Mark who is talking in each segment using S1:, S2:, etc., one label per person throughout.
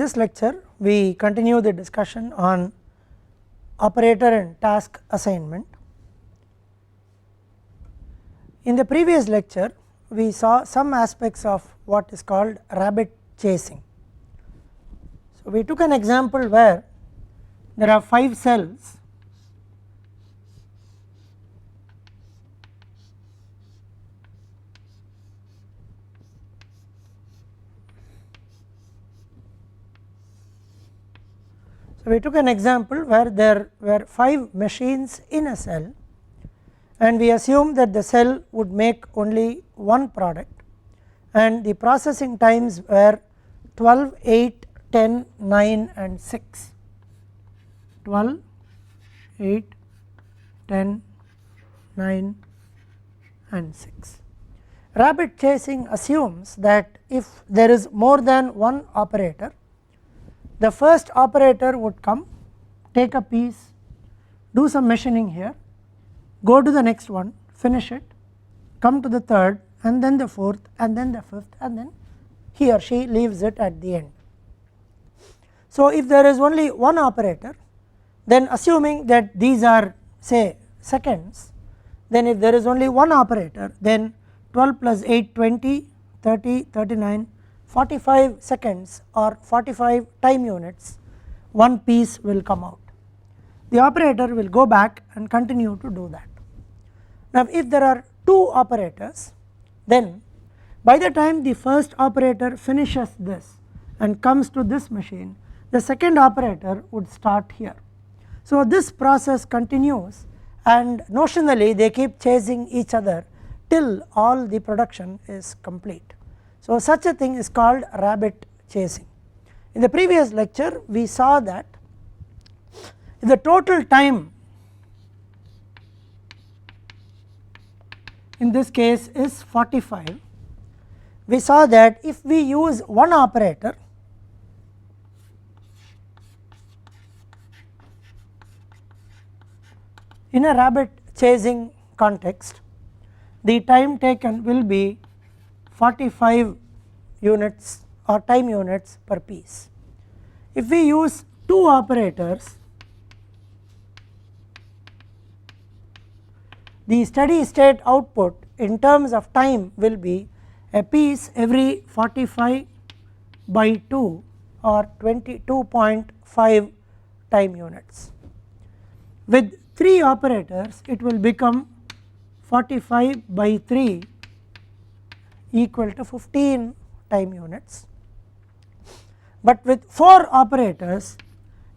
S1: this lecture we continue the discussion on operator and task assignment. In the previous lecture we saw some aspects of what is called rabbit chasing. So, we took an example where there are 5 cells So, we took an example where there were 5 machines in a cell and we assumed that the cell would make only one product and the processing times were 12, 8, 10, 9 and 6. 12, 8, 10, 9 and 6. Rabbit chasing assumes that if there is more than one operator, the first operator would come, take a piece, do some machining here, go to the next one, finish it, come to the third and then the fourth and then the fifth and then he or she leaves it at the end. So, if there is only one operator, then assuming that these are say seconds, then if there is only one operator, then 12 plus 8 20, 30, 39, 45 seconds or 45 time units, one piece will come out. The operator will go back and continue to do that. Now, if there are 2 operators, then by the time the first operator finishes this and comes to this machine, the second operator would start here. So, this process continues and notionally they keep chasing each other till all the production is complete. So, such a thing is called rabbit chasing. In the previous lecture we saw that if the total time in this case is 45, we saw that if we use one operator, in a rabbit chasing context, the time taken will be 45 units or time units per piece. If we use 2 operators, the steady state output in terms of time will be a piece every 45 by 2 or 22.5 time units. With 3 operators it will become 45 by 3 equal to 15 time units, but with 4 operators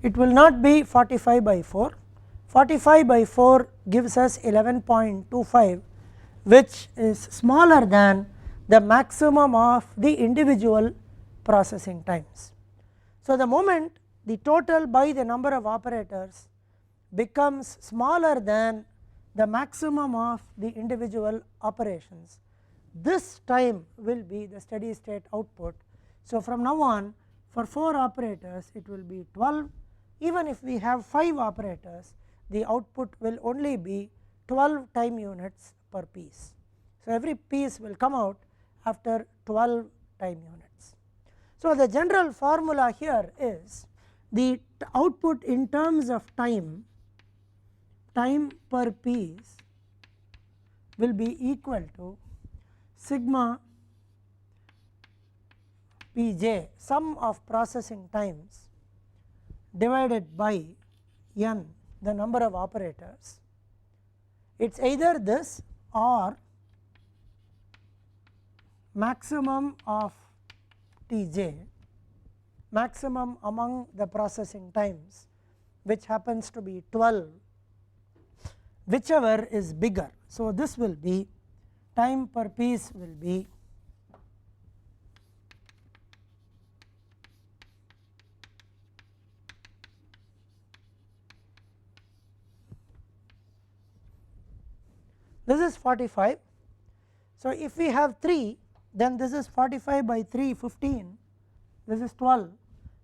S1: it will not be 45 by 4, 45 by 4 gives us 11.25, which is smaller than the maximum of the individual processing times. So, the moment the total by the number of operators becomes smaller than the maximum of the individual operations, this time will be the steady state output. So, from now on for 4 operators it will be 12, even if we have 5 operators the output will only be 12 time units per piece. So, every piece will come out after 12 time units. So, the general formula here is the output in terms of time per piece will be equal to sigma Pj, sum of processing times divided by n, the number of operators. It is either this or maximum of Tj, maximum among the processing times, which happens to be 12, whichever is bigger. So, this will be time per piece will be this is 45. So, if we have 3, then this is 45 by 3 15, this is 12,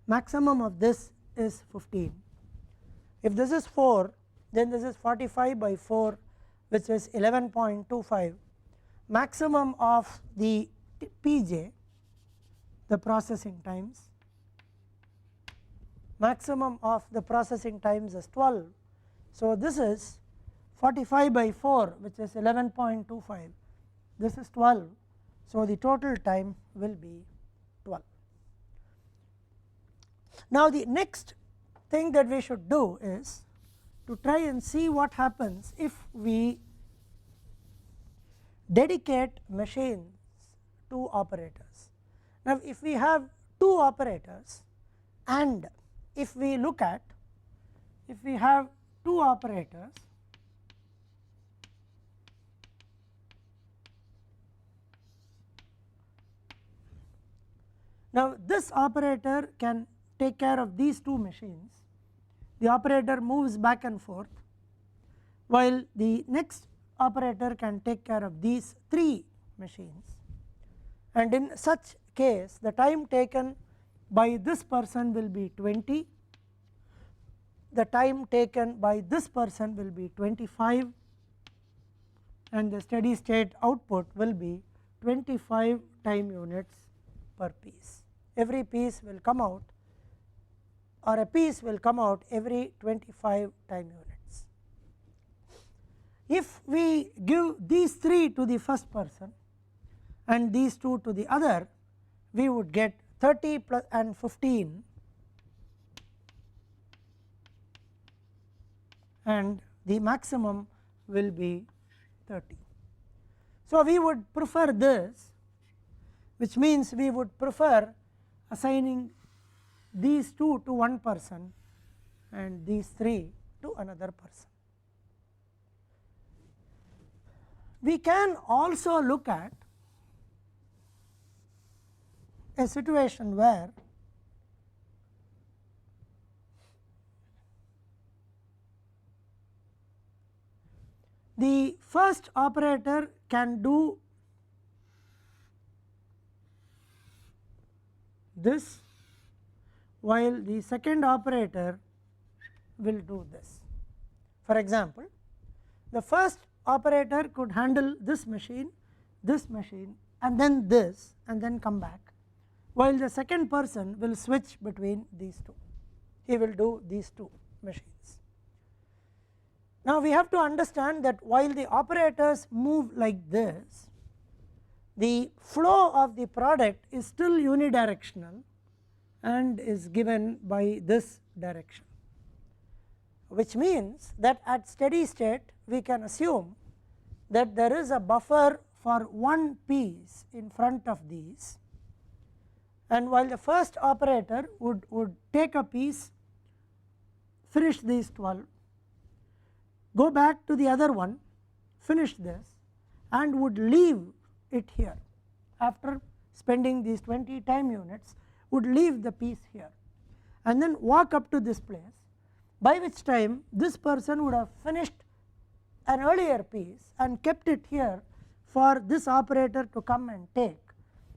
S1: maximum of this is 15. If this is 4, then this is 45 by 4, which is 11.25, maximum of the Pj, the processing times, maximum of the processing times is 12. So, this is 45 by 4, which is 11.25, this is 12. So, the total time will be 12. Now, the next thing that we should do is to try and see what happens if we dedicate machines to operators. Now, if we have 2 operators and if we look at, if we have 2 operators now this operator can take care of these 2 machines, the operator moves back and forth, while the next operator can take care of these 3 machines, and in such case the time taken by this person will be 20, the time taken by this person will be 25, and the steady state output will be 25 time units per piece. Every piece will come out, or a piece will come out every 25 time units. If we give these 3 to the first person and these 2 to the other, we would get 30 plus and 15, and the maximum will be 30. So, we would prefer this, which means we would prefer assigning these 2 to one person and these 3 to another person. We can also look at a situation where the first operator can do this, while the second operator will do this. For example, the first operator could handle this machine, and then this, and then come back, while the second person will switch between these 2, he will do these 2 machines. Now, we have to understand that while the operators move like this, the flow of the product is still unidirectional and is given by this direction, which means that at steady state we can assume that there is a buffer for one piece in front of these, and while the first operator would take a piece, finish these 12, go back to the other one, finish this, and would leave it here after spending these 20 time units, would leave the piece here and then walk up to this place, by which time this person would have finished an earlier piece and kept it here for this operator to come and take,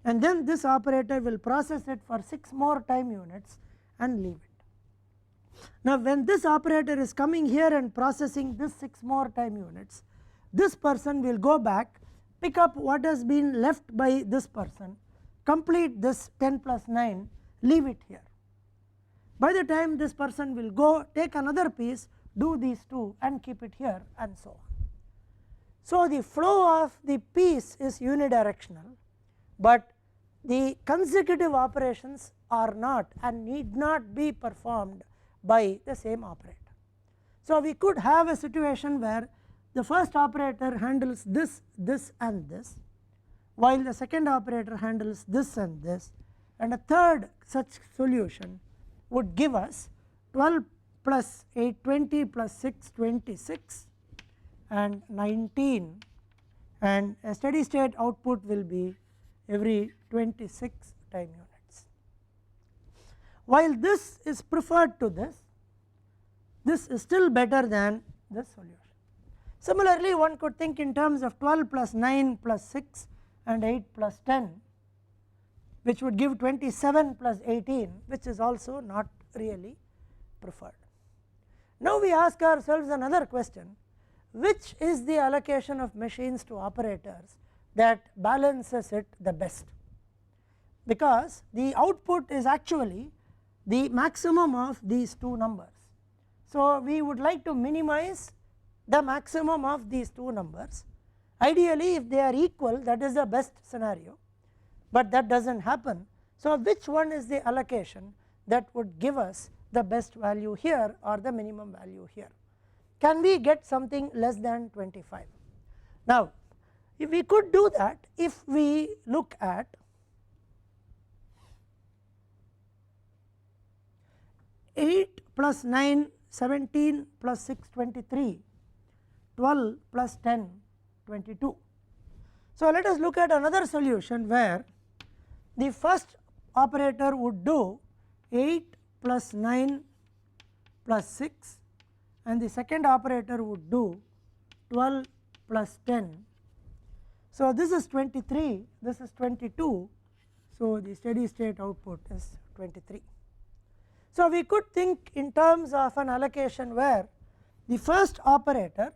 S1: and then this operator will process it for 6 more time units and leave it. Now, when this operator is coming here and processing this 6 more time units, this person will go back, pick up what has been left by this person, complete this 10 plus 9, leave it here. By the time this person will go take another piece, do these 2 and keep it here, and so on. So, the flow of the piece is unidirectional, but the consecutive operations are not and need not be performed by the same operator. So, we could have a situation where the first operator handles this, this and this, while the second operator handles this and this, and a third such solution would give us 12 plus 8, 20 plus 6, 26 and 19, and a steady state output will be every 26 time units. While this is preferred to this is still better than this solution. Similarly, one could think in terms of 12 plus 9 plus 6 and 8 plus 10, which would give 27 plus 18, which is also not really preferred. Now, we ask ourselves another question: which is the allocation of machines to operators that balances it the best? Because the output is actually the maximum of these two numbers. So, we would like to minimize the maximum of these two numbers. Ideally, if they are equal, that is the best scenario, but that does not happen. So, which one is the allocation that would give us the best value here or the minimum value here? Can we get something less than 25? Now, if we could do that, if we look at 8 plus 9, 17 plus 6, 23, 12 plus 10, 22. So, let us look at another solution where the first operator would do 8 plus 9 plus 6 and the second operator would do 12 plus 10. So, this is 23, this is 22. So, the steady state output is 23. So, we could think in terms of an allocation where the first operator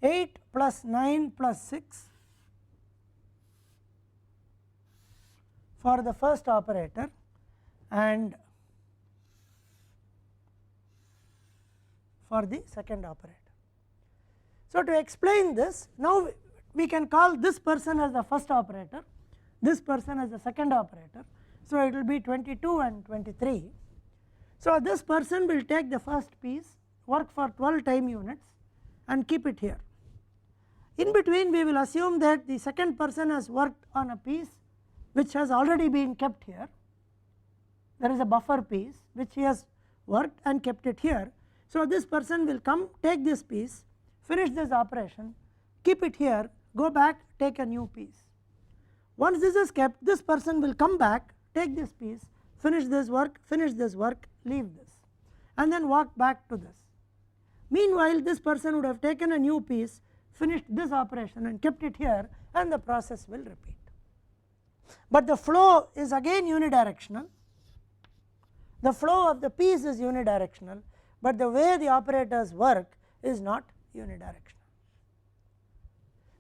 S1: (8 plus 9 plus 6) for the first operator and for the second operator. So, to explain this, now we can call this person as the first operator, this person as the second operator. So, it will be 22 and 23. So, this person will take the first piece, work for 12 time units and keep it here. In between, we will assume that the second person has worked on a piece which has already been kept here. There is a buffer piece which he has worked and kept it here. So, this person will come, take this piece, finish this operation, keep it here, go back, take a new piece. Once this is kept, this person will come back, take this piece, finish this work, leave this and then walk back to this. Meanwhile, this person would have taken a new piece, finished this operation and kept it here, and the process will repeat. But the flow is again unidirectional, the flow of the piece is unidirectional, but the way the operators work is not unidirectional.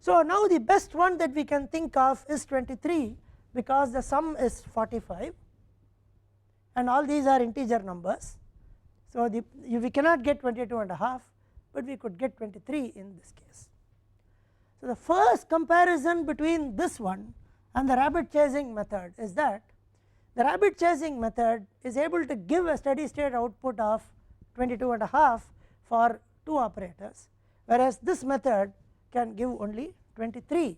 S1: So, now the best one that we can think of is 23, because the sum is 45 and all these are integer numbers. So, we cannot get 22 and a half, but we could get 23 in this case. So, the first comparison between this one and the rabbit chasing method is that the rabbit chasing method is able to give a steady state output of 22 and a half for two operators, whereas this method can give only 23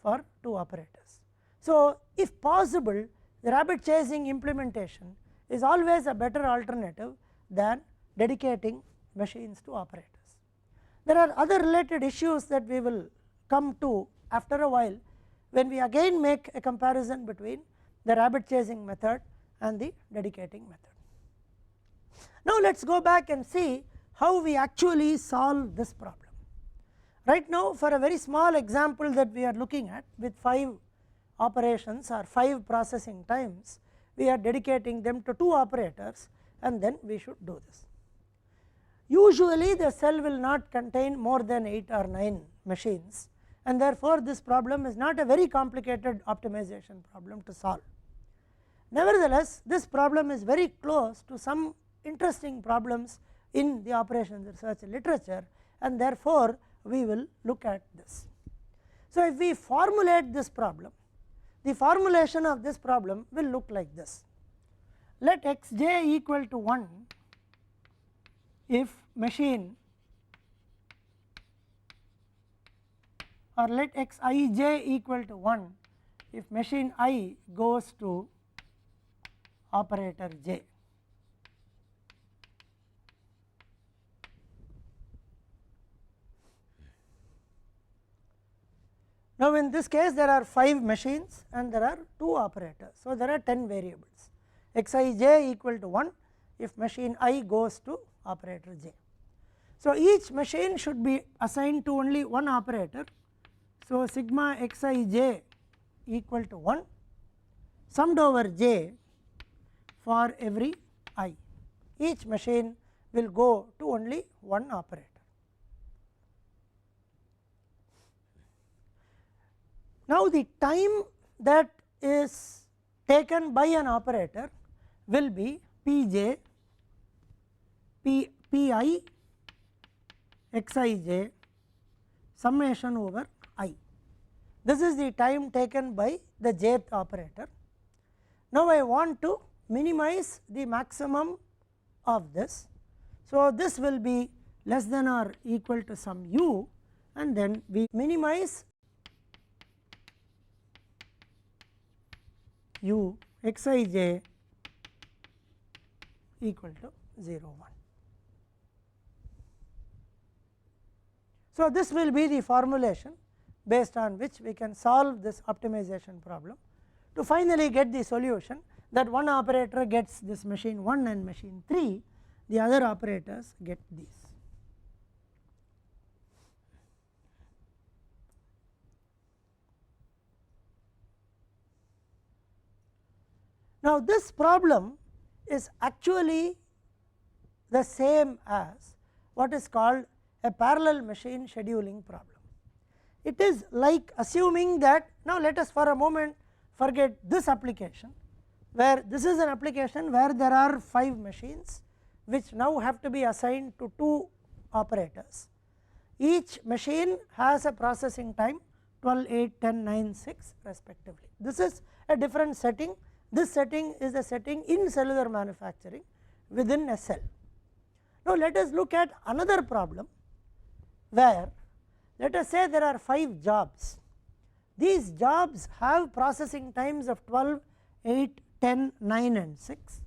S1: for two operators. So, if possible, the rabbit chasing implementation is always a better alternative than dedicating machines to operators. There are other related issues that we will come to after a while when we again make a comparison between the rabbit chasing method and the dedicating method. Now, let us go back and see how we actually solve this problem. Right now, for a very small example that we are looking at with 5 operations or 5 processing times, we are dedicating them to 2 operators and then we should do this. Usually the cell will not contain more than 8 or 9 machines, and therefore this problem is not a very complicated optimization problem to solve. Nevertheless, this problem is very close to some interesting problems in the operations research literature, and therefore we will look at this. So, if we formulate this problem, the formulation of this problem will look like this. Let xj equal to 1 if machine, or let xij equal to 1 if machine I goes to operator j. Now, in this case there are 5 machines and there are 2 operators. So, there are 10 variables. Xij equal to 1 if machine I goes to operator j. So, each machine should be assigned to only one operator. So, sigma xij equal to 1 summed over j for every I. Each machine will go to only one operator. Now the time that is taken by an operator will be Pj Pi Xij summation over I. This is the time taken by the jth operator. Now I want to minimize the maximum of this. So this will be less than or equal to some u, and then we minimize u Xij equal to 0 1. So this will be the formulation based on which we can solve this optimization problem to finally get the solution that one operator gets this machine 1 and machine 3, the other operators get these. Now this problem is actually the same as what is called a parallel machine scheduling problem. It is like assuming that, now let us for a moment forget this application, where this is an application where there are 5 machines which now have to be assigned to 2 operators. Each machine has a processing time 12, 8, 10, 9, 6 respectively. This is a different setting. This setting is the setting in cellular manufacturing within a cell. Now let us look at another problem where, let us say there are 5 jobs. These jobs have processing times of 12, 8, 10, 9 and 6.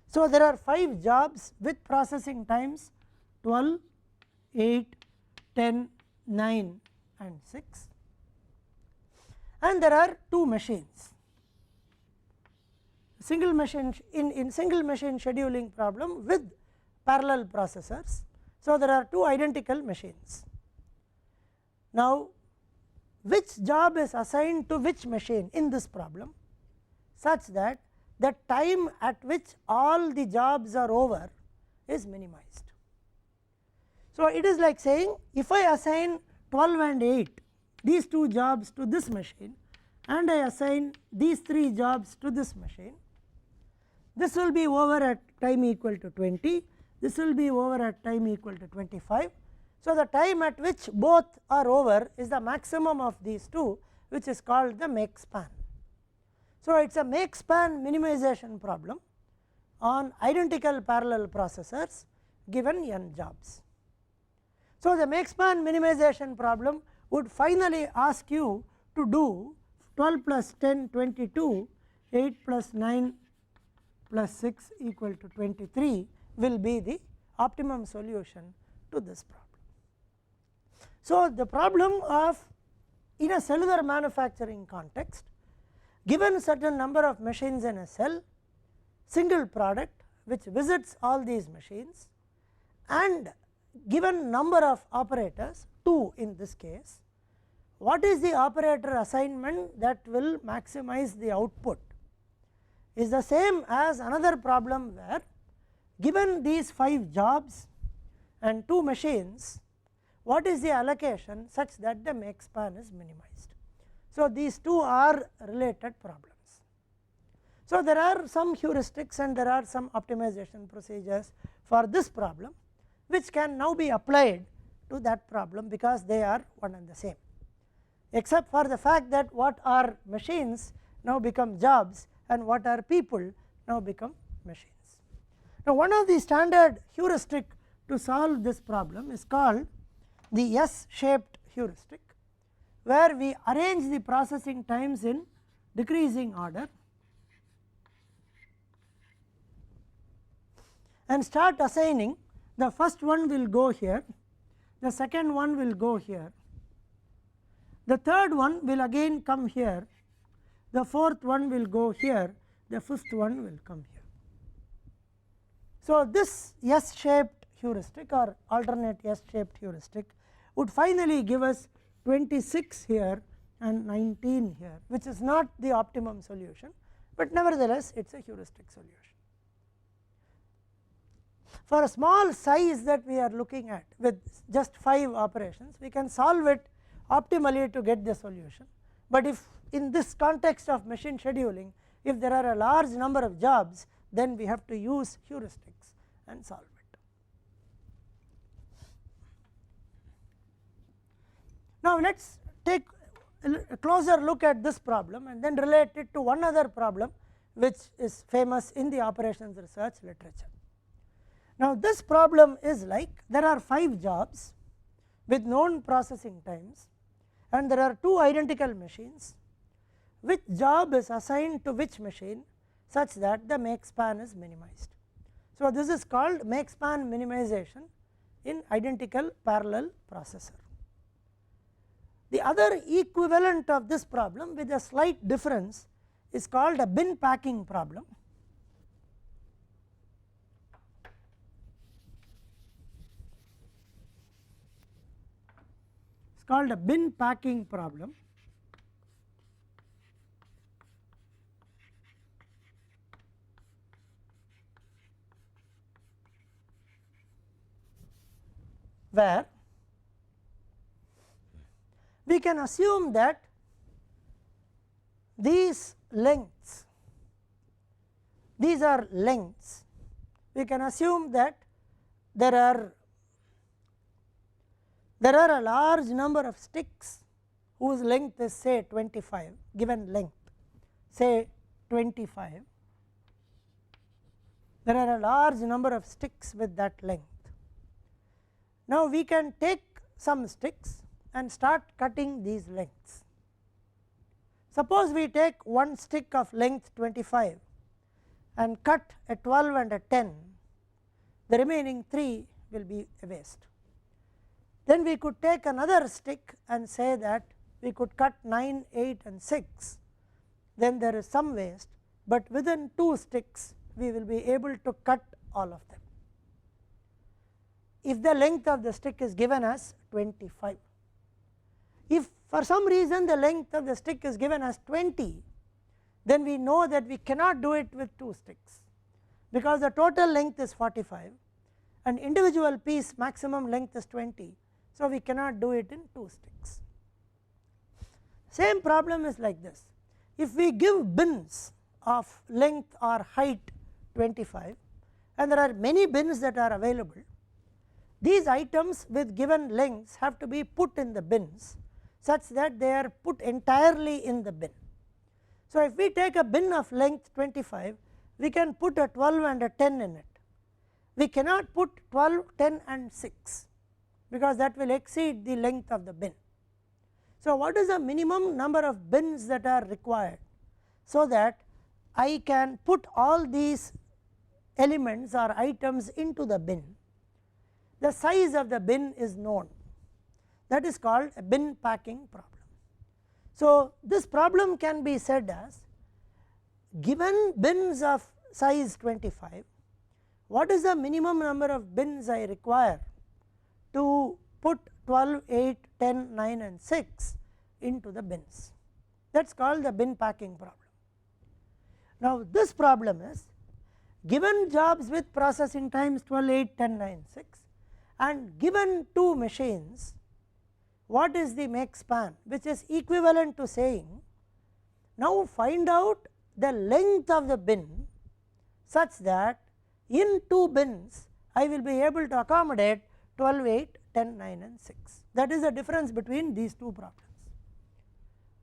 S1: So there are 5 jobs with processing times 12, 8, 10, 9 and 6, and there are 2 machines. Single machine in single machine scheduling problem with parallel processors. So there are 2 identical machines. Now which job is assigned to which machine in this problem such that the time at which all the jobs are over is minimized. So it is like saying, if I assign 12 and 8 these 2 jobs to this machine and I assign these 3 jobs to this machine, this will be over at time equal to 20, this will be over at time equal to 25. So the time at which both are over is the maximum of these 2, which is called the make span. So it is a make span minimization problem on identical parallel processors given n jobs. So the make span minimization problem would finally ask you to do 12 plus 10 22, 8 plus 9 plus 6 equal to 23 will be the optimum solution to this problem. So the problem of, in a cellular manufacturing context, given certain number of machines in a cell, single product which visits all these machines, and given number of operators 2 in this case, what is the operator assignment that will maximize the output is the same as another problem where, given these 5 jobs and 2 machines, what is the allocation such that the make span is minimized. So these 2 are related problems. So there are some heuristics and there are some optimization procedures for this problem which can now be applied to that problem because they are one and the same, except for the fact that what are machines now become jobs and what are people now become machines. Now one of the standard heuristic to solve this problem is called the S-shaped heuristic, where we arrange the processing times in decreasing order and start assigning. The first one will go here, the second one will go here, the third one will again come here, the fourth one will go here, the fifth one will come here. So this S-shaped heuristic or alternate S-shaped heuristic would finally give us 26 here and 19 here, which is not the optimum solution, but nevertheless it is a heuristic solution. For a small size that we are looking at with just 5 operations, we can solve it optimally to get the solution, but if in this context of machine scheduling, if there are a large number of jobs, then we have to use heuristics and solve it. Now let us take a closer look at this problem and then relate it to one other problem which is famous in the operations research literature. Now this problem is like there are 5 jobs with known processing times and there are 2 identical machines. Which job is assigned to which machine such that the make span is minimized. So this is called make span minimization in identical parallel processor. The other equivalent of this problem with a slight difference is called a bin packing problem. It's called a bin packing problem. Where we can assume that these lengths, these are lengths, we can assume that there are a large number of sticks whose length is say 25, given length say 25, there are a large number of sticks with that length. Now we can take some sticks and start cutting these lengths. Suppose we take one stick of length 25 and cut a 12 and a 10, the remaining 3 will be a waste. Then we could take another stick and say that we could cut 9, 8 and 6, then there is some waste, but within 2 sticks we will be able to cut all of them. If the length of the stick is given as 25. If for some reason the length of the stick is given as 20, then we know that we cannot do it with 2 sticks, because the total length is 45 and individual piece maximum length is 20, so we cannot do it in 2 sticks. Same problem is like this. If we give bins of length or height 25 and there are many bins that are available, these items with given lengths have to be put in the bins such that they are put entirely in the bin. So if we take a bin of length 25, we can put a 12 and a 10 in it. We cannot put 12, 10 and 6 because that will exceed the length of the bin. So what is the minimum number of bins that are required so that I can put all these elements or items into the bin? The size of the bin is known, that is called a bin packing problem. So this problem can be said as, given bins of size 25, what is the minimum number of bins I require to put 12, 8, 10, 9 and 6 into the bins? That is called the bin packing problem. Now this problem is, given jobs with processing times 12, 8, 10, 9, 6 and given 2 machines, what is the make span, which is equivalent to saying now find out the length of the bin such that in 2 bins I will be able to accommodate 12, 8, 10, 9 and 6. That is the difference between these 2 problems.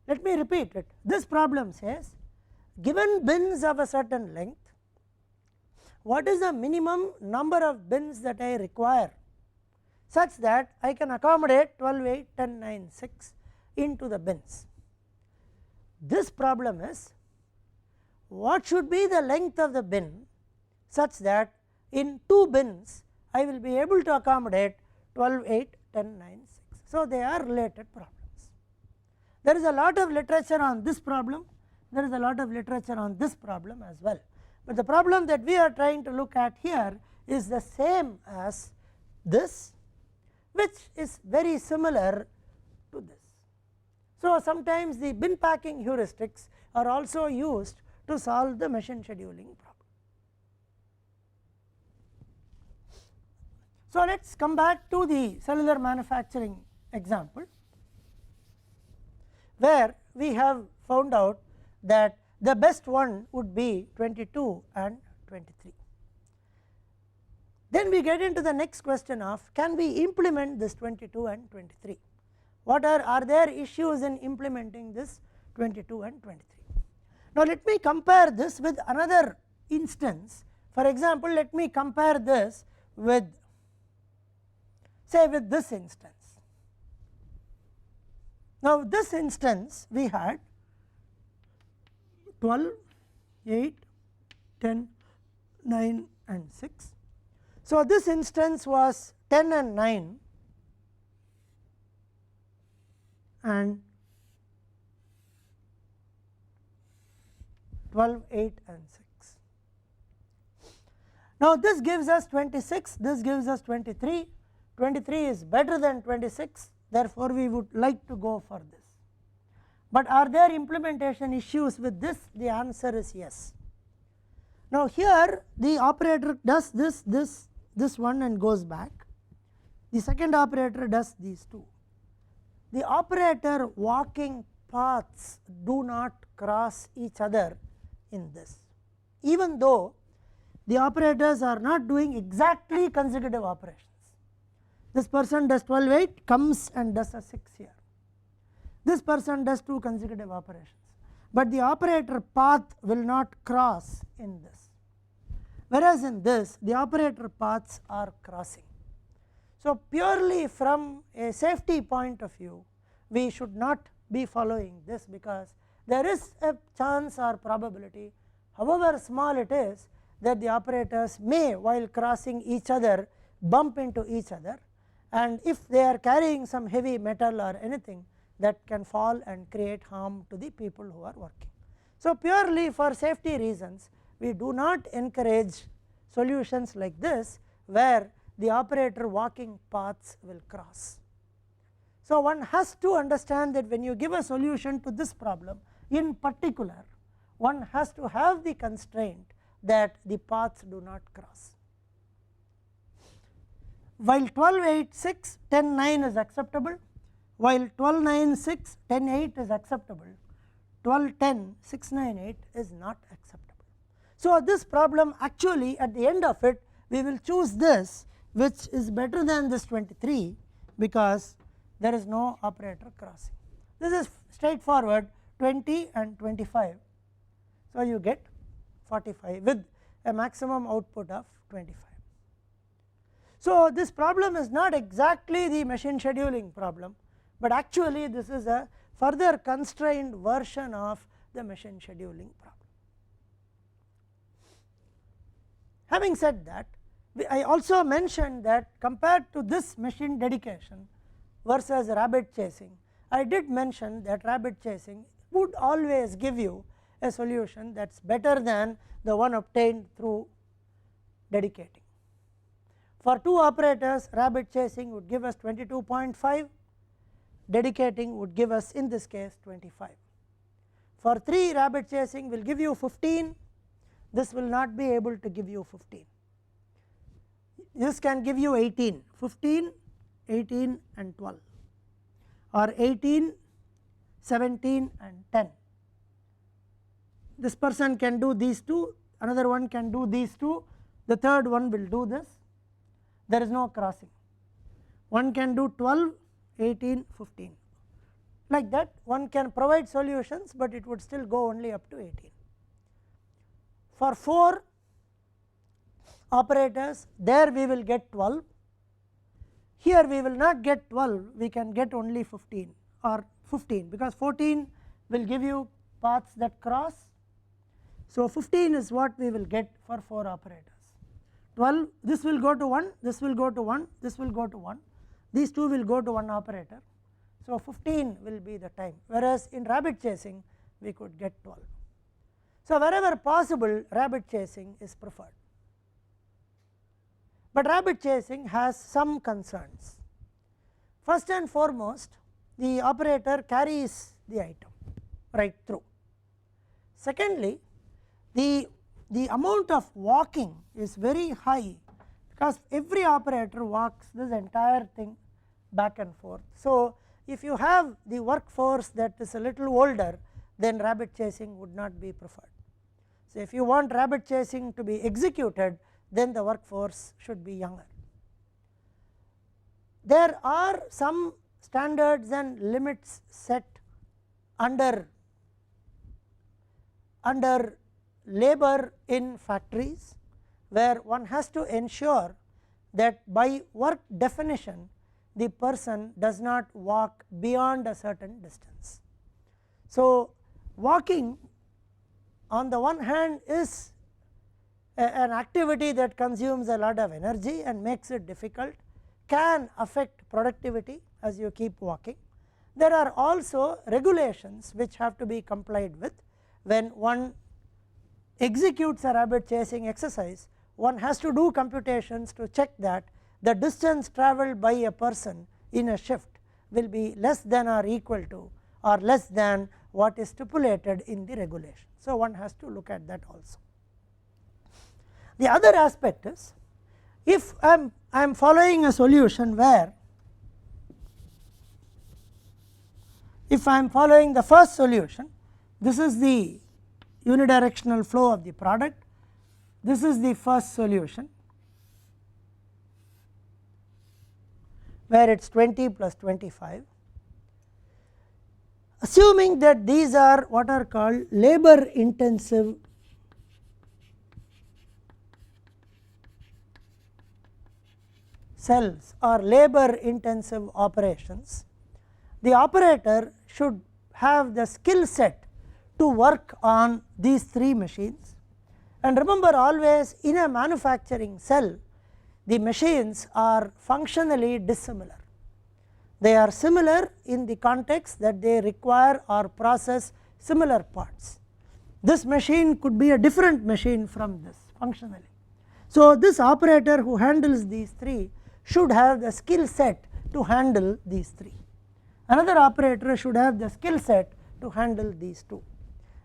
S1: Let me repeat it. This problem says, given bins of a certain length, what is the minimum number of bins that I require such that I can accommodate 12, 8, 10, 9, 6 into the bins. This problem is, what should be the length of the bin such that in 2 bins I will be able to accommodate 12, 8, 10, 9, 6. So they are related problems. There is a lot of literature on this problem, there is a lot of literature on this problem as well, but the problem that we are trying to look at here is the same as this, which is very similar to this. So sometimes the bin packing heuristics are also used to solve the machine scheduling problem. So let us come back to the cellular manufacturing example, where we have found out that the best one would be 22 and 23. Then we get into the next question of, can we implement this 22 and 23? What are there issues in implementing this 22 and 23? Now let me compare this with another instance. For example, let me compare this with, say, with this instance. Now this instance we had 12, 8, 10, 9 and 6. So this instance was 10 and 9 and 12, 8 and 6. Now this gives us 26, this gives us 23, 23 is better than 26, therefore we would like to go for this. But are there implementation issues with this? The answer is yes. Now here the operator does this one and goes back, the second operator does these two. The operator walking paths do not cross each other in this, even though the operators are not doing exactly consecutive operations. This person does 12, 8, comes and does a 6 here. This person does 2 consecutive operations, but the operator path will not cross in this, whereas in this the operator paths are crossing. So purely from a safety point of view, we should not be following this, because there is a chance or probability, however small it is, that the operators may, while crossing each other, bump into each other, and if they are carrying some heavy metal or anything, that can fall and create harm to the people who are working. So purely for safety reasons, we do not encourage solutions like this where the operator walking paths will cross. So one has to understand that when you give a solution to this problem in particular, one has to have the constraint that the paths do not cross. While 12, 8, 6, 10, 9 is acceptable, while 12, 9, 6, 10, 8 is acceptable, 12, 10, 6, 9, 8 is not acceptable. So this problem, actually at the end of it, we will choose this, which is better than this 23, because there is no operator crossing. This is straightforward, 20 and 25. So you get 45 with a maximum output of 25. So this problem is not exactly the machine scheduling problem, but actually this is a further constrained version of the machine scheduling problem. Having said that, I also mentioned that compared to this machine dedication versus rabbit chasing, I did mention that rabbit chasing would always give you a solution that is better than the one obtained through dedicating. For 2 operators, rabbit chasing would give us 22.5, dedicating would give us in this case 25. For 3, rabbit chasing will give you 15, this will not be able to give you 15. This can give you 18, 15, 18 and 12, or 18, 17 and 10. This person can do these 2, another one can do these 2, the third one will do this, there is no crossing. One can do 12, 18, 15. Like that one can provide solutions, but it would still go only up to 18. For 4 operators, there we will get 12, here we will not get 12, we can get only 15 or 15, because 14 will give you paths that cross. So 15 is what we will get for 4 operators. 12, this will go to 1, this will go to 1, this will go to 1, these 2 will go to 1 operator. So 15 will be the time, whereas in rabbit chasing we could get 12. So wherever possible, rabbit chasing is preferred, but rabbit chasing has some concerns. First and foremost, the operator carries the item right through. Secondly, the amount of walking is very high, because every operator walks this entire thing back and forth. So if you have the workforce that is a little older, then rabbit chasing would not be preferred. So, if you want rabbit chasing to be executed, then the workforce should be younger. There are some standards and limits set under labor in factories, where one has to ensure that by work definition the person does not walk beyond a certain distance. So, walking on the one hand is an activity that consumes a lot of energy and makes it difficult, can affect productivity as you keep walking. There are also regulations which have to be complied with. When one executes a rabbit chasing exercise, one has to do computations to check that the distance travelled by a person in a shift will be less than or equal to or less than what is stipulated in the regulation. So, one has to look at that also. The other aspect is, if I am following a solution where, if I am following the first solution, this is the unidirectional flow of the product, this is the first solution where it is 20 plus 25. Assuming that these are what are called labor intensive cells or labor intensive operations, the operator should have the skill set to work on these 3 machines. And remember, always in a manufacturing cell, the machines are functionally dissimilar. They are similar in the context that they require or process similar parts. This machine could be a different machine from this functionally. So, this operator who handles these 3 should have the skill set to handle these 3. Another operator should have the skill set to handle these 2.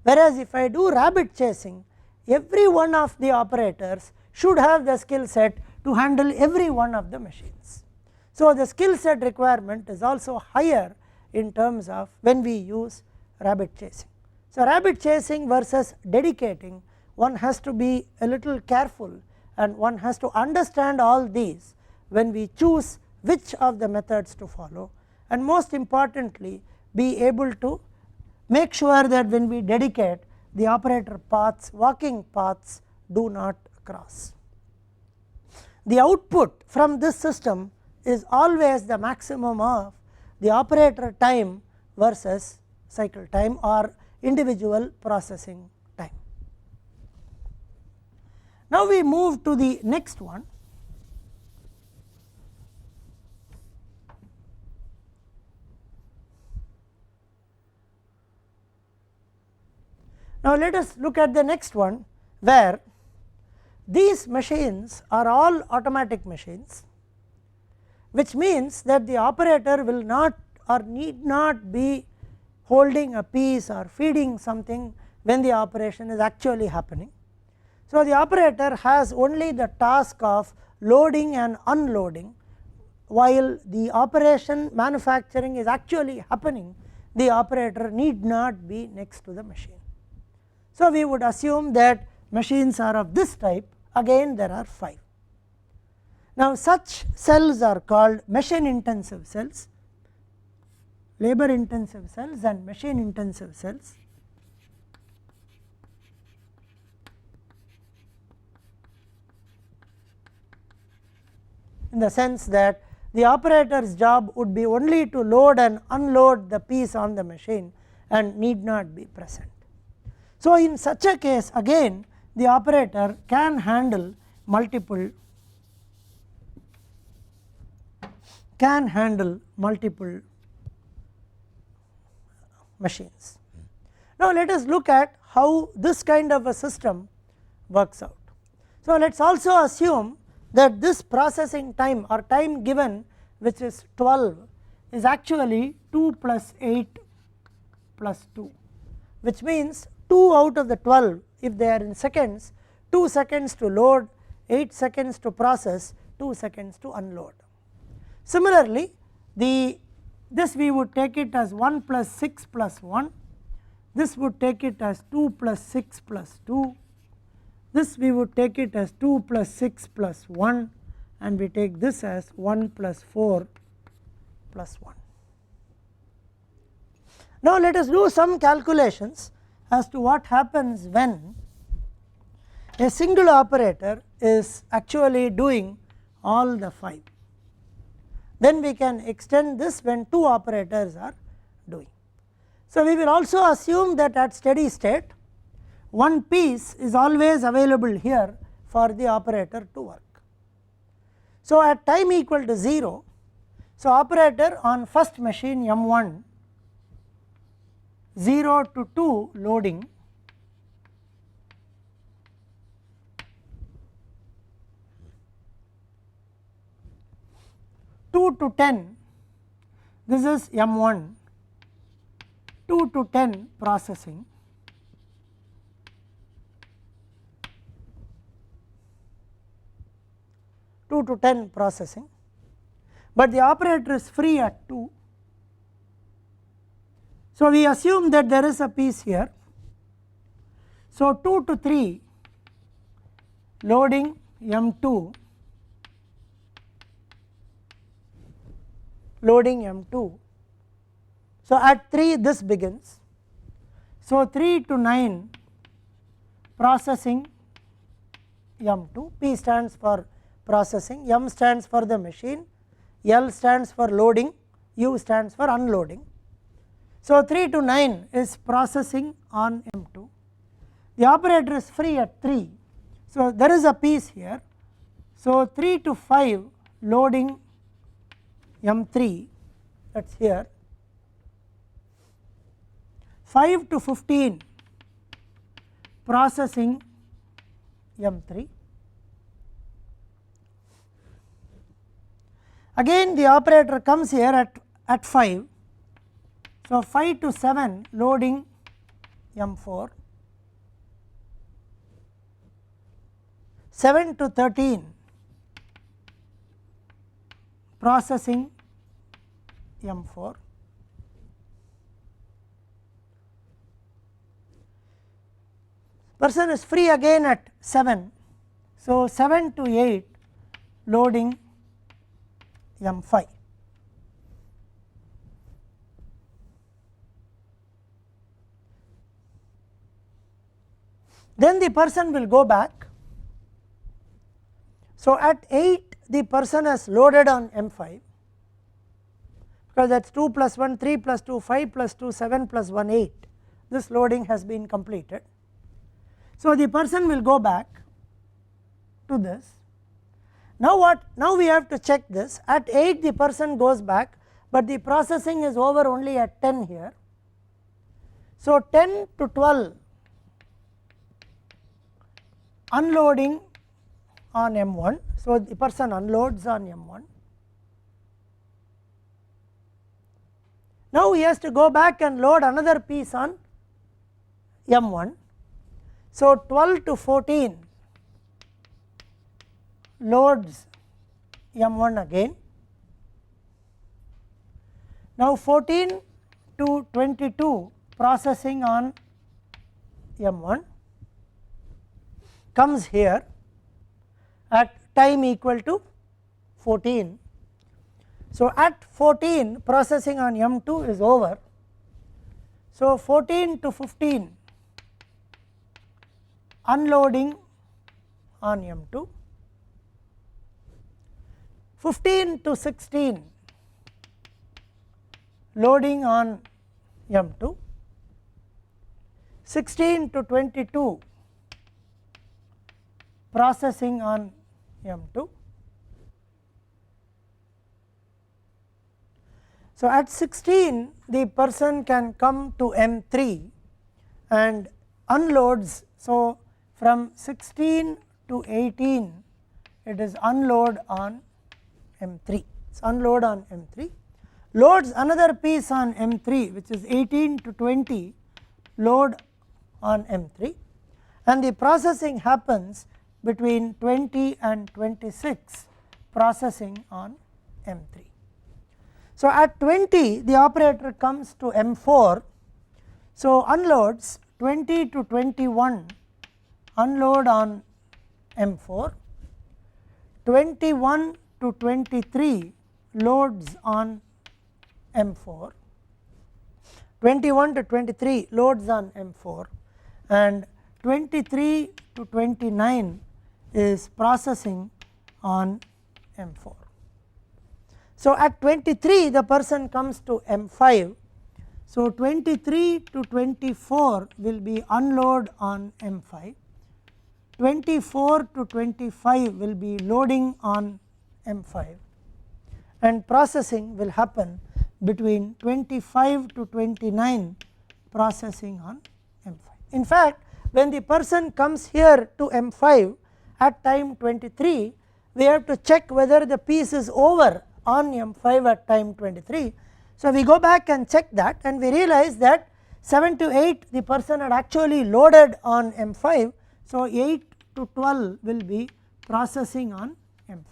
S1: Whereas, if I do rabbit chasing, every one of the operators should have the skill set to handle every one of the machines. So, the skill set requirement is also higher in terms of when we use rabbit chasing. So, rabbit chasing versus dedicating, one has to be a little careful and one has to understand all these when we choose which of the methods to follow, and most importantly be able to make sure that when we dedicate, the operator paths, walking paths do not cross. The output from this system is always the maximum of the operator time versus cycle time or individual processing time. Now, we move to the next one. Now, let us look at the next one, where these machines are all automatic machines, which means that the operator will not or need not be holding a piece or feeding something when the operation is actually happening. So, the operator has only the task of loading and unloading, while the operation manufacturing is actually happening, the operator need not be next to the machine. So, we would assume that machines are of this type. Again, there are 5. Now, such cells are called machine intensive cells, labor intensive cells and machine intensive cells. In the sense that the operator's job would be only to load and unload the piece on the machine and need not be present. So, in such a case, again the operator can handle multiple machines. Now, let us look at how this kind of a system works out. So, let us also assume that this processing time or time given, which is 12, is actually 2 plus 8 plus 2, which means 2 out of the 12, if they are in seconds, 2 seconds to load, 8 seconds to process, 2 seconds to unload. Similarly, the this we would take it as 1 plus 6 plus 1, this would take it as 2 plus 6 plus 2, this we would take it as 2 plus 6 plus 1, and we take this as 1 plus 4 plus 1. Now let us do some calculations as to what happens when a single operator is actually doing all the 5. Then we can extend this when 2 operators are doing. So we will also assume that at steady state one piece is always available here for the operator to work. So at time equal to 0, so operator on first machine M1 0 to 2 loading, two to 10, this is M1, 2 to 10 processing, but the operator is free at 2. So we assume that there is a piece here. So 2 to 3 loading M2, loading M2. So at 3 this begins. So 3 to 9 processing M2, P stands for processing, M stands for the machine, L stands for loading, U stands for unloading. So 3 to 9 is processing on M2. The operator is free at 3. So there is a piece here. So 3 to 5 loading M3, that is here. 5 to 15 processing M3. Again the operator comes here at 5. So 5 to 7 loading M4, 7 to 13 processing M4, person is free again at 7. So 7 to 8 loading M5. Then the person will go back. So at 8 the person has loaded on M5, because that is 2 plus 1 3 plus 2 5 plus 2 7 plus 1 8, this loading has been completed. So the person will go back to this. Now what? Now we have to check this. At 8 the person goes back, but the processing is over only at 10 here. So 10 to 12 unloading on M1. So the person unloads on M1. Now he has to go back and load another piece on M1. So 12 to 14 loads M1 again. Now 14 to 22 processing on M1 comes here at time equal to 14. So at 14 processing on M2 is over. So 14 to 15 unloading on M2, 15 to 16 loading on M2, 16 to 22 processing on M2. So at 16 the person can come to M3 and unloads. So from 16 to 18 it is unload on M3, it's unload on M3, loads another piece on M3 which is 18 to 20 load on M3, and the processing happens between 20 and 26 processing on M3. So at 20 the operator comes to M4, so unloads 20 to 21 unload on M4, 21 to 23 loads on M4, 21 to 23 loads on M4, and 23 to 29 is processing on M4. So at 23 the person comes to M5, so 23 to 24 will be unload on M5, 24 to 25 will be loading on M5, and processing will happen between 25 to 29 processing on M5. In fact, when the person comes here to M5 at time 23, we have to check whether the piece is over on M5 at time 23. So we go back and check that, and we realize that 7 to 8 the person had actually loaded on M5, so 8 to 12 will be processing on M5.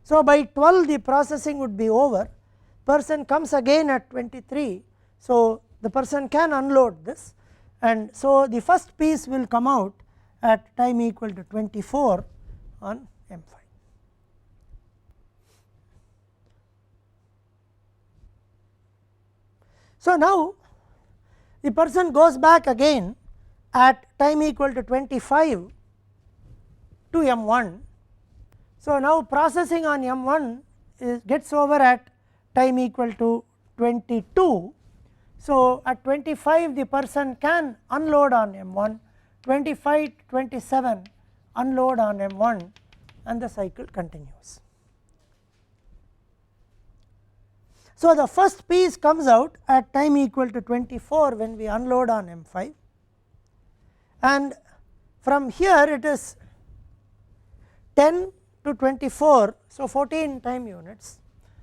S1: So by 12 the processing would be over, person comes again at 23, so the person can unload this, and so the first piece will come out at time equal to 24 on M5. So now the person goes back again at time equal to 25 to M1. So now processing on M1 gets over at time equal to 22. So at 25 the person can unload on M1, 25 to 27 unload on M1, and the cycle continues. So the first piece comes out at time equal to 24 when we unload on M5, and from here it is 10 to 24, so 14 time units.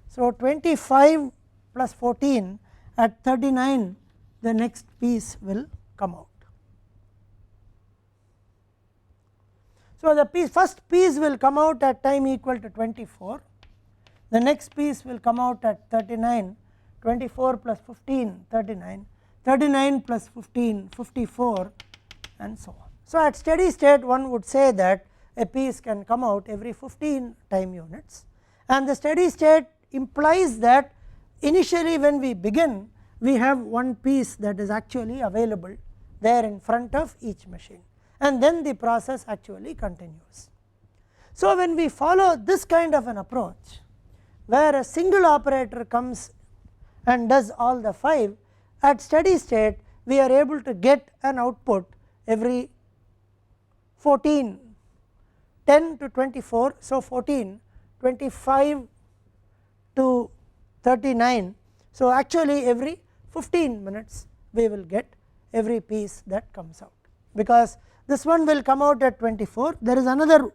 S1: So 25 plus 14 at 39 the next piece will come out. So the first piece will come out at time equal to 24, the next piece will come out at 39, 24 plus 15 39, 39 plus 15 54, and so on. So at steady state one would say that a piece can come out every 15 time units, and the steady state implies that initially when we begin we have one piece that is actually available there in front of each machine, and then the process actually continues. So when we follow this kind of an approach where a single operator comes and does all the 5, at steady state we are able to get an output every 14, 10 to 24, so 14, 25 to 39, so actually every 15 minutes we will get every piece that comes out, because this one will come out at 24, there is another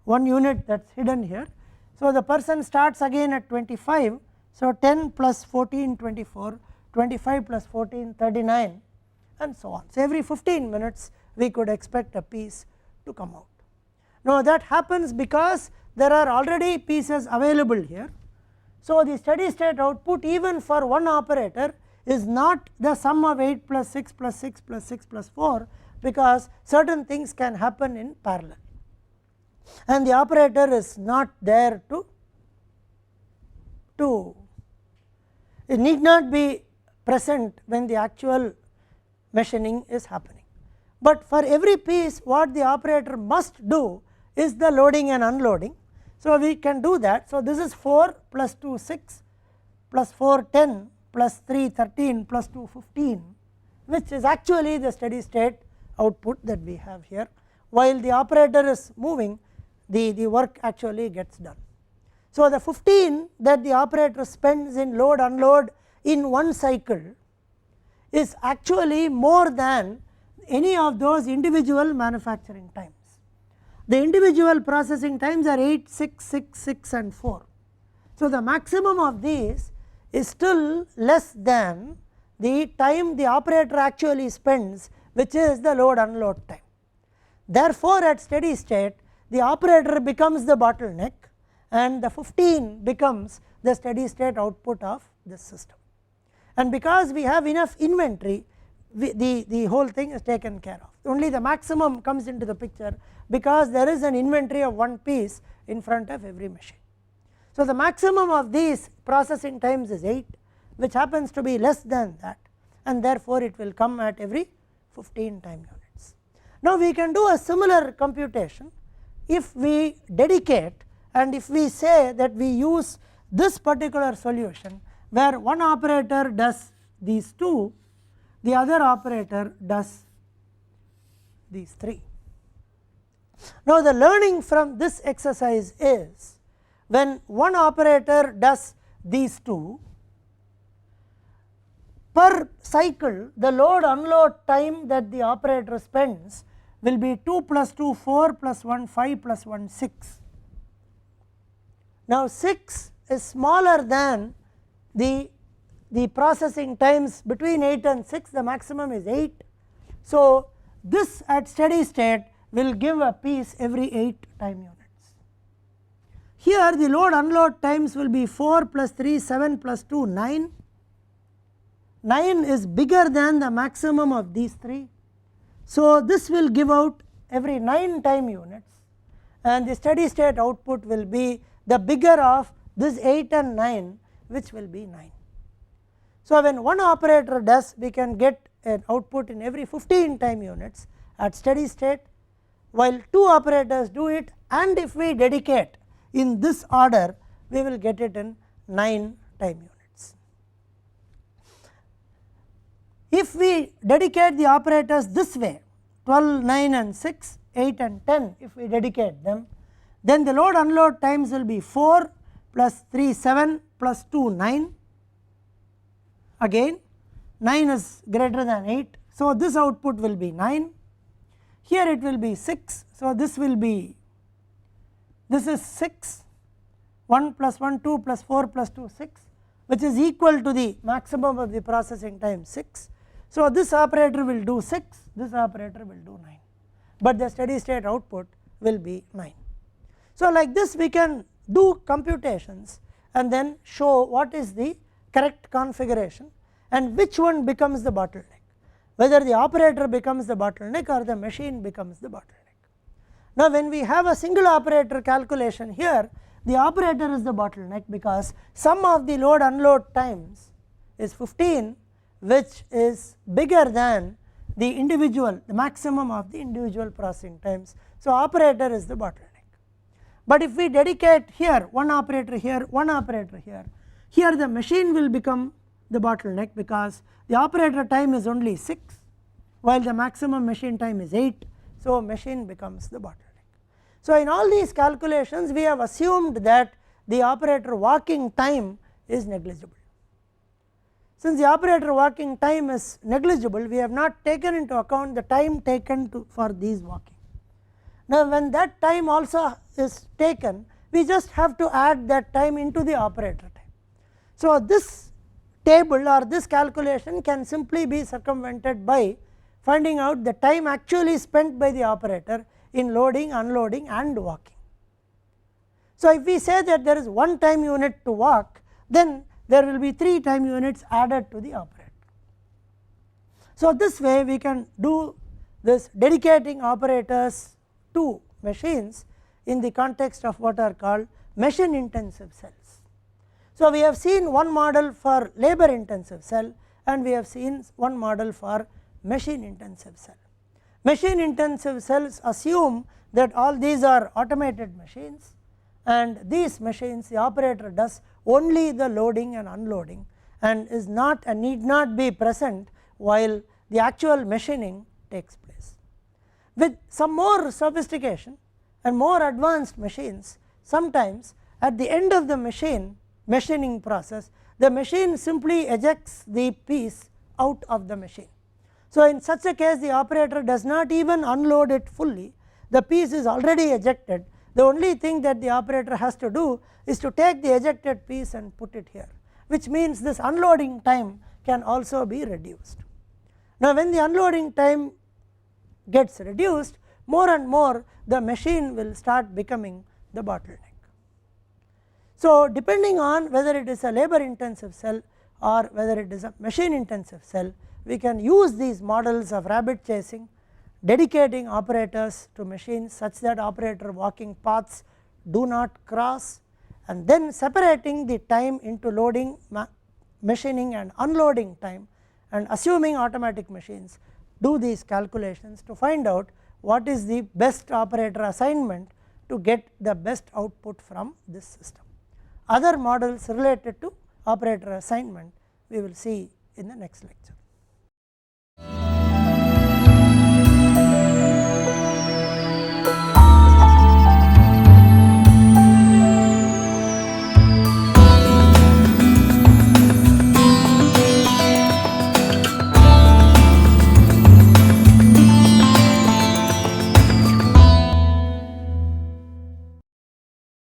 S1: one unit that is hidden here. So the person starts again at 25, so 10 plus 14 24, 25 plus 14 39, and so on. So every 15 minutes we could expect a piece to come out. Now that happens because there are already pieces available here. So the steady state output even for one operator is not the sum of 8 plus 6 plus 6 plus 6 plus 4, because certain things can happen in parallel, and the operator is not there it need not be present when the actual machining is happening. But for every piece what the operator must do is the loading and unloading. So we can do that. So this is 4 plus 2 6 plus 4 10 plus 3 13 plus 2 15, which is actually the steady state output that we have here. While the operator is moving, the work actually gets done. So the 15 that the operator spends in load unload in one cycle is actually more than any of those individual manufacturing times. The individual processing times are 8, 6, 6, 6 and 4. So the maximum of these is still less than the time the operator actually spends, which is the load unload time. Therefore at steady state the operator becomes the bottleneck and the 15 becomes the steady state output of this system, and because we have enough inventory, the whole thing is taken care of. Only the maximum comes into the picture because there is an inventory of one piece in front of every machine. So the maximum of these processing times is 8, which happens to be less than that, and therefore it will come at every 15 time units. Now we can do a similar computation if we dedicate, and if we say that we use this particular solution where one operator does these 2, the other operator does these 3. Now the learning from this exercise is, when one operator does these 2, per cycle the load unload time that the operator spends will be 2 plus 2 4 plus 1 5 plus 1 6. Now 6 is smaller than the processing times between 8 and 6, the maximum is 8. So this at steady state will give a piece every 8 time units. Here the load unload times will be 4 plus 3 7 plus 2 9. 9 is bigger than the maximum of these 3. So this will give out every 9 time units, and the steady state output will be the bigger of this 8 and 9, which will be 9. So when one operator does, we can get an output in every 15 time units at steady state, while 2 operators do it, and if we dedicate in this order, we will get it in 9 time units. If we dedicate the operators this way, 12, 9 and 6, 8 and 10, if we dedicate them, then the load unload times will be 4 plus 3 7 plus 2 9. Again 9 is greater than 8, so this output will be 9. Here it will be 6, so this will be, this is 6, 1 plus 1 2 plus 4 plus 2 6, which is equal to the maximum of the processing time 6. So this operator will do 6, this operator will do 9, but the steady state output will be 9. So like this we can do computations and then show what is the correct configuration and which one becomes the bottleneck, whether the operator becomes the bottleneck or the machine becomes the bottleneck. Now when we have a single operator calculation here, the operator is the bottleneck because sum of the load unload times is 15, which is bigger than the individual, the maximum of the individual processing times. So operator is the bottleneck. But if we dedicate here one operator here, one operator here, here the machine will become the bottleneck because the operator time is only 6 while the maximum machine time is 8, so machine becomes the bottleneck. So in all these calculations we have assumed that the operator walking time is negligible. Since the operator walking time is negligible, we have not taken into account the time taken for these walking. Now when that time also is taken, we just have to add that time into the operator time. So this table or this calculation can simply be circumvented by finding out the time actually spent by the operator in loading, unloading and walking. So if we say that there is 1 time unit to walk, then there will be 3 time units added to the operator. So this way we can do this dedicating operators to machines in the context of what are called machine intensive cells. So we have seen one model for labor intensive cell and we have seen one model for machine intensive cell. Machine intensive cells assume that all these are automated machines, and these machines the operator does only the loading and unloading and is not and need not be present while the actual machining takes place. With some more sophistication and more advanced machines, sometimes at the end of the machining process, the machine simply ejects the piece out of the machine. So in such a case the operator does not even unload it fully, the piece is already ejected. The only thing that the operator has to do is to take the ejected piece and put it here, which means this unloading time can also be reduced. Now when the unloading time gets reduced, more and more the machine will start becoming the bottleneck. So depending on whether it is a labor intensive cell or whether it is a machine intensive cell, we can use these models of rabbit chasing, dedicating operators to machines such that operator walking paths do not cross, and then separating the time into loading, machining and unloading time, and assuming automatic machines do these calculations to find out what is the best operator assignment to get the best output from this system. Other models related to operator assignment we will see in the next lecture.